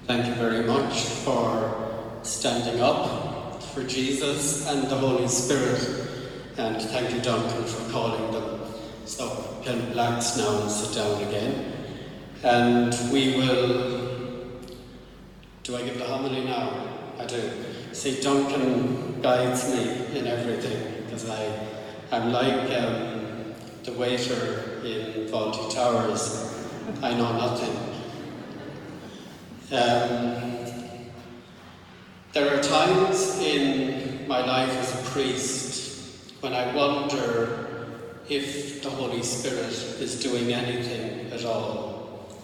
Thank you very much for standing up for Jesus and the Holy Spirit. And thank you, Duncan, for calling them. So you can relax now and sit down again. And we will... Do I give the homily now? I do. See, Duncan guides me in everything, because I'm like the waiter in Faulty Towers. I know nothing. There are times in my life as a priest when I wonder if the Holy Spirit is doing anything at all.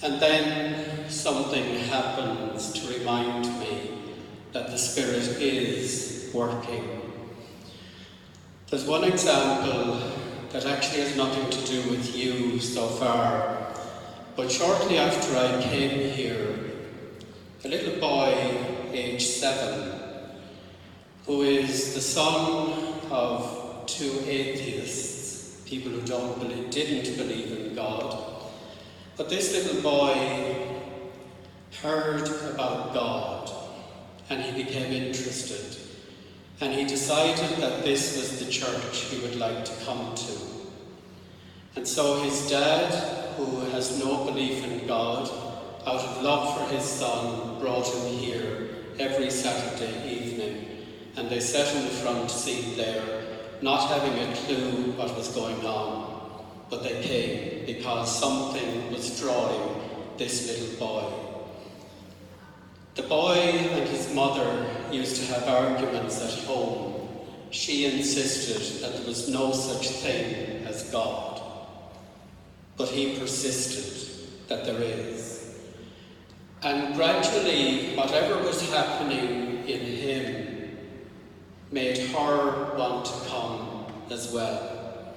And then something happens to remind me that the Spirit is working. There's one example that actually has nothing to do with you so far. But shortly after I came here, a little boy, aged 7, who is the son of 2 atheists, people who didn't believe in God, but this little boy heard about God and he became interested, and he decided that this was the church he would like to come to. And so his dad, who has no belief in God, out of love for his son, brought him here every Saturday evening. And they sat in the front seat there, not having a clue what was going on. But they came because something was drawing this little boy. The boy and his mother used to have arguments at home. She insisted that there was no such thing as God. But he persisted that there is. And gradually, whatever was happening in him made her want to come as well.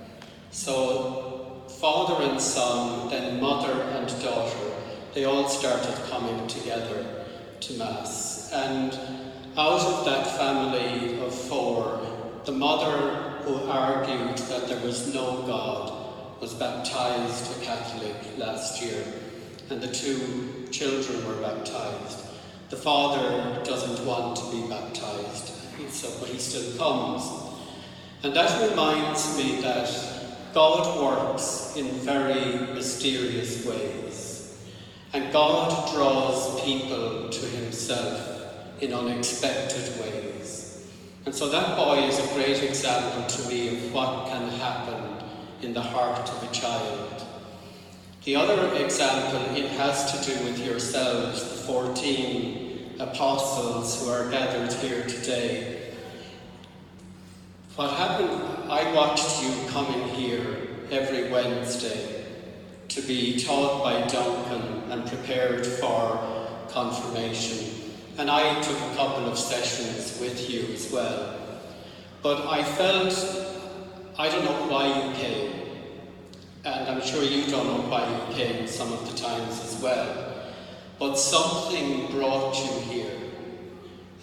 So father and son, then mother and daughter, they all started coming together to Mass. And out of that family of 4, the mother who argued that there was no God was baptized a Catholic last year, and the 2 children were baptized. The father doesn't want to be baptized, but he still comes. And that reminds me that God works in very mysterious ways, and God draws people to himself in unexpected ways. And so that boy is a great example to me of what can happen in the heart of a child. The other example, it has to do with yourselves, the 14 apostles who are gathered here today. What happened, I watched you coming here every Wednesday to be taught by Duncan and prepared for confirmation. And I took a couple of sessions with you as well. But I felt, I don't know why you came, and I'm sure you don't know why you came some of the times as well, but something brought you here,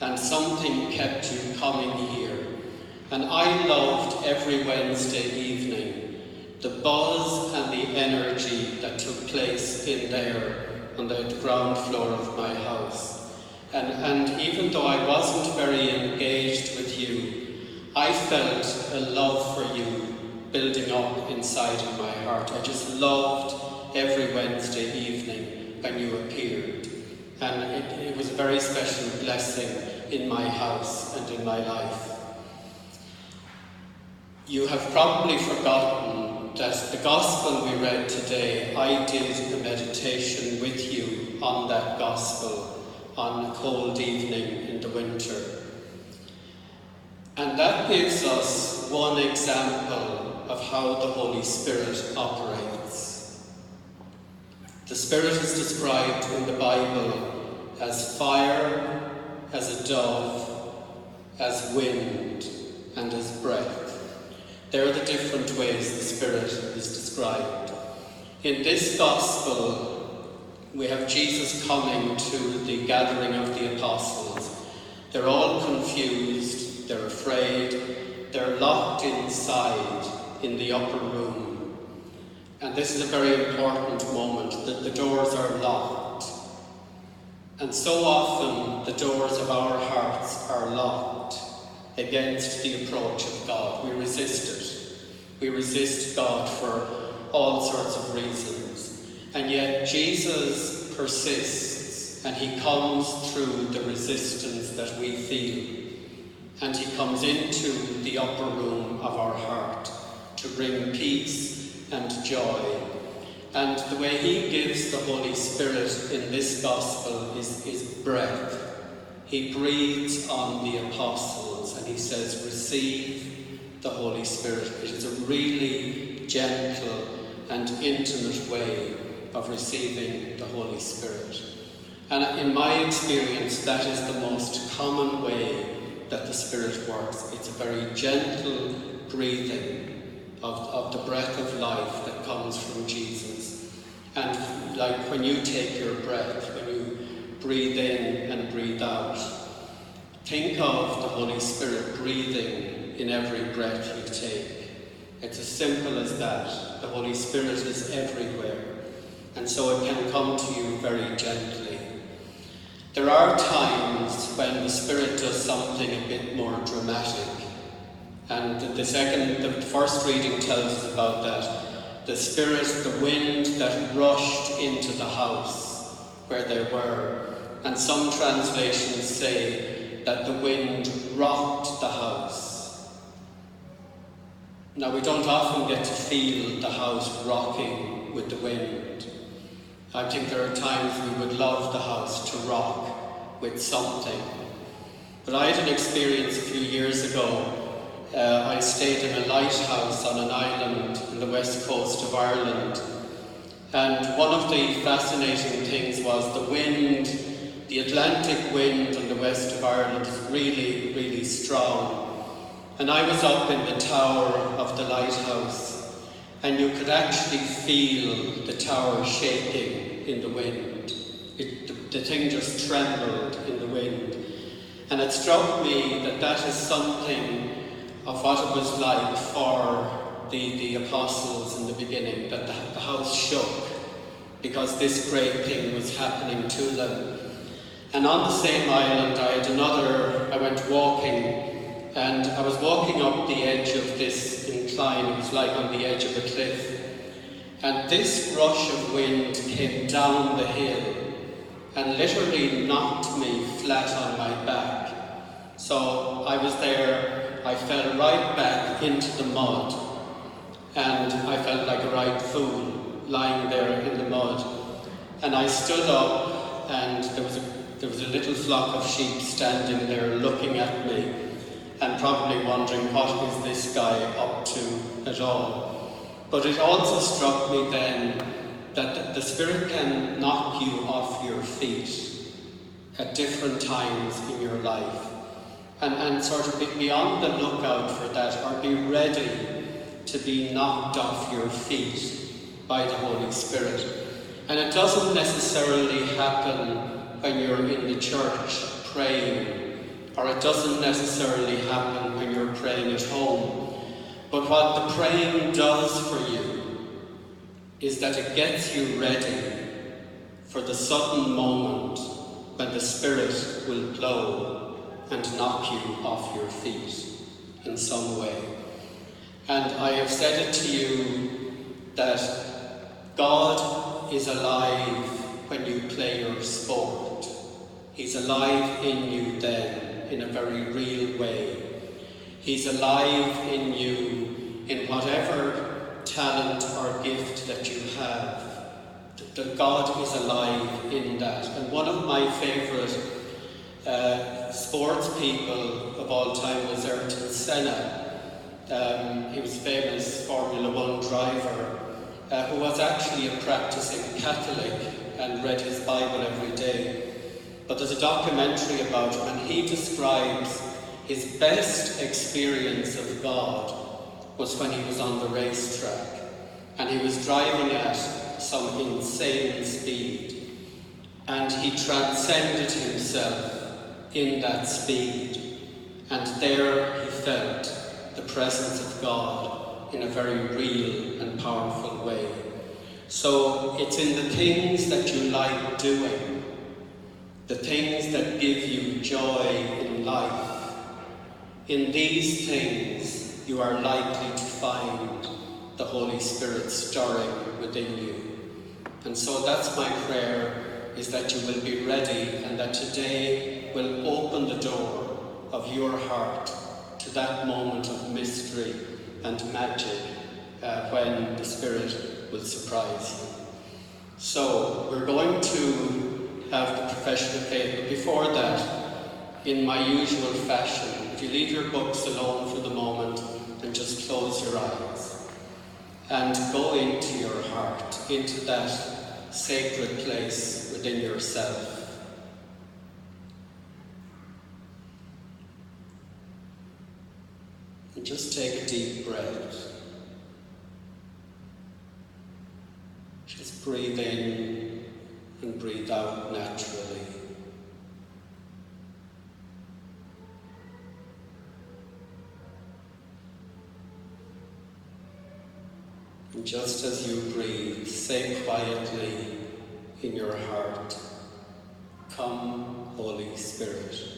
and something kept you coming here. And I loved every Wednesday evening the buzz and the energy that took place in there on the ground floor of my house. And even though I wasn't very engaged with you, I felt a love for you building up inside in my heart. I just loved every Wednesday evening when you appeared. And it was a very special blessing in my house and in my life. You have probably forgotten that the Gospel we read today, I did a meditation with you on that Gospel on a cold evening in the winter. And that gives us one example of how the Holy Spirit operates. The Spirit is described in the Bible as fire, as a dove, as wind, and as breath. There are the different ways the Spirit is described. In this Gospel, we have Jesus coming to the gathering of the apostles. They're all confused, they're afraid, they're locked inside in the upper room. And this is a very important moment, that the doors are locked. And so often the doors of our hearts are locked against the approach of God. We resist it. We resist God for all sorts of reasons. And yet Jesus persists, and he comes through the resistance that we feel. And he comes into the upper room of our heart to bring peace and joy. And the way he gives the Holy Spirit in this gospel is breath. He breathes on the apostles and he says, receive the Holy Spirit. It is a really gentle and intimate way of receiving the Holy Spirit. And in my experience, that is the most common way that the Spirit works. It's a very gentle breathing of the breath of life that comes from Jesus. And like when you take your breath, when you breathe in and breathe out, think of the Holy Spirit breathing in every breath you take. It's as simple as that. The Holy Spirit is everywhere, and so it can come to you very gently. There are times when the Spirit does something a bit more dramatic, and the first reading tells us about that. The Spirit, the wind that rushed into the house where they were, and some translations say that the wind rocked the house. Now, we don't often get to feel the house rocking with the wind. I think there are times we would love the house to rock with something. But I had an experience a few years ago. I stayed in a lighthouse on an island in the west coast of Ireland. And one of the fascinating things was the wind, the Atlantic wind in the west of Ireland is really, really strong. And I was up in the tower of the lighthouse, and you could actually feel the tower shaking in the wind. The thing just trembled in the wind. And it struck me that that is something of what it was like for the apostles in the beginning, that the house shook because this great thing was happening to them. And on the same island I went walking, and I was walking up the edge of this incline. It was like on the edge of a cliff, and this rush of wind came down the hill and literally knocked me flat on my back. So I was there, I fell right back into the mud, and I felt like a right fool lying there in the mud. And I stood up, and there was a little flock of sheep standing there looking at me and probably wondering, what is this guy up to at all? But it also struck me then that the Spirit can knock you off your feet at different times in your life. And sort of be beyond the lookout for that, or be ready to be knocked off your feet by the Holy Spirit. And it doesn't necessarily happen when you're in the church praying, or it doesn't necessarily happen when you're praying at home. But what the praying does for you is that it gets you ready for the sudden moment when the Spirit will blow and knock you off your feet in some way. And I have said it to you that God is alive when you play your sport. He's alive in you then in a very real way. He's alive in you in whatever talent or gift that you have. That God is alive in that. And one of my favourite sports people of all time was Ayrton Senna. He was a famous Formula One driver who was actually a practicing Catholic and read his Bible every day. But there's a documentary about him, and he describes his best experience of God was when he was on the racetrack and he was driving at some insane speed, and he transcended himself in that speed, and there he felt the presence of God in a very real and powerful way. So it's in the things that you like doing the things that give you joy in life. In these things you are likely to find the Holy Spirit stirring within you. And so that's my prayer, is that you will be ready and that today will open the door of your heart to that moment of mystery and magic when the Spirit will surprise you. So we're going to have the profession of faith, but before that, in my usual fashion, if you leave your books alone for the moment and just close your eyes and go into your heart, into that sacred place within yourself. And just take a deep breath. Just breathe in and breathe out naturally. And just as you breathe, say quietly in your heart, "Come, Holy Spirit."